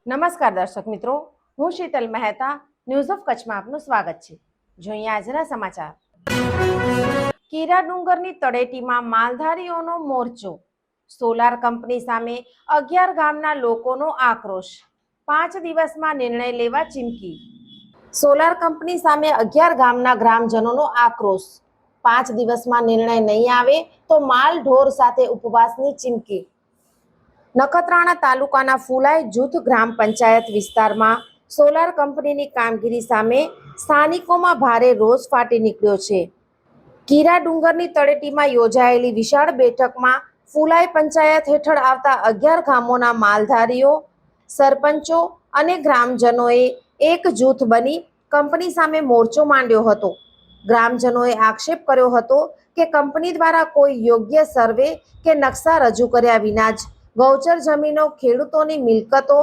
નમસ્કાર દર્શક મિત્રો, હું શીતલ મહેતા ન્યૂઝ ઓફ કચ્છમાં આપનું સ્વાગત છે। જોઈએ આજના સમાચાર। કીરા ડુંગરની તળેટીમાં માલધારીઓનો મોરચો, સોલાર કંપની સામે 11 ગામના લોકોનો આક્રોશ, 5 દિવસમાં નિર્ણય લેવા ચીમકી। સોલાર કંપની સામે 11 ગામના ગ્રામજનોનો આક્રોશ, 5 દિવસમાં નિર્ણય નહીં આવે તો માલ ઢોર સાથે ઉપવાસની ચીમકી। નખત્રાણા તાલુકાના ફુલાઈ જૂથ ગ્રામ પંચાયત વિસ્તારમાં સોલાર કંપનીની કામગીરી સામે સ્થાનિકોમાં ભારે રોષ ફાટી નીકળ્યો છે। કીરા ડુંગરની તળેટીમાં યોજાયેલી વિશાળ બેઠકમાં ફુલાઈ પંચાયત હેઠળ આવતા 11 ગામોના માલધારીઓ, સરપંચો અને ગ્રામજનોએ એક જૂથ બની કંપની સામે મોરચો માંડ્યો હતો। ગ્રામજનોએ આક્ષેપ કર્યો હતો કે કંપની દ્વારા કોઈ યોગ્ય સર્વે કે નકશા રજૂ કર્યા વિના જ ગૌચર જમીનો, ખેડૂતોની મિલકતો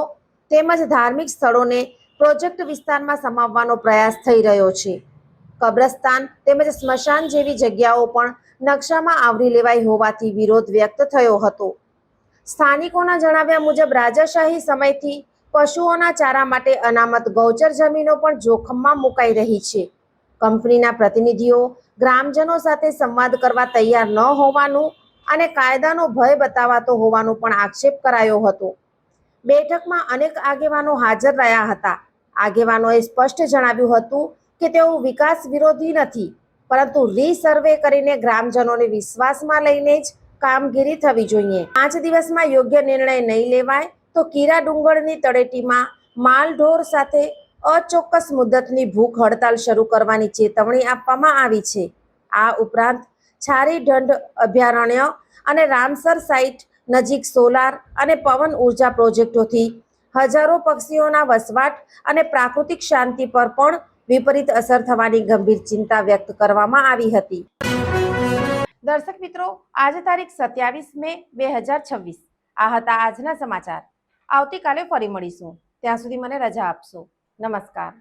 તેમજ ધાર્મિક સ્થળોને પ્રોજેક્ટ વિસ્તારમાં સમાવવાનો પ્રયાસ થઈ રહ્યો છે। કબ્રસ્તાન તેમજ સ્મશાન જેવી જગ્યાઓ પણ નકશામાં આવરી લેવાઈ હોવાથી વિરોધ વ્યક્ત થયો હતો। સ્થાનિકોના જણાવ્યા મુજબ રાજાશાહી સમયથી પશુઓના ચારા માટે અનામત ગૌચર જમીનો પણ જોખમમાં મુકાઈ રહી છે। કંપનીના પ્રતિનિધિઓ ગ્રામજનો સાથે સંવાદ કરવા તૈયાર ન હોવાનું અને કાયદાનો ભય બતાવાતો હોવાનો પણ આક્ષેપ કરાયો હતો। બેઠકમાં અનેક આગેવાનો હાજર રહ્યા હતા। આગેવાનોએ સ્પષ્ટ જણાવ્યું હતું કે તેઓ વિકાસ વિરોધી નથી, પરંતુ રીસર્વે કરીને ગ્રામજનોને વિશ્વાસમાં લઈને જ કામગીરી થવી જોઈએ। 5 દિવસમાં યોગ્ય નિર્ણય નહીં લેવાય તો કીરા ડુંગરની તળેટીમાં માલઢોર સાથે અચોક્કસ મુદ્દતની ભૂખ હડતાલ શરૂ કરવાની ચેતવણી આપવામાં આવી છે। આ ઉપરાંત છારી ઢંઢ અભયારણ્ય અને રામસર સાઇટ નજીક સોલાર અને પવન ઉર્જા પ્રોજેક્ટોથી હજારો પક્ષીઓના વસવાટ અને પ્રાકૃતિક શાંતિ પર પણ વિપરીત અસર થવાની ગંભીર ચિંતા વ્યક્ત કરવામાં આવી હતી। દર્શક મિત્રો, આજે તારીખ 27 મે 2026 આ હતા આજના સમાચાર। આવતીકાલે ફરી મળીશું, ત્યાં સુધી મને રજા આપશો। નમસ્કાર।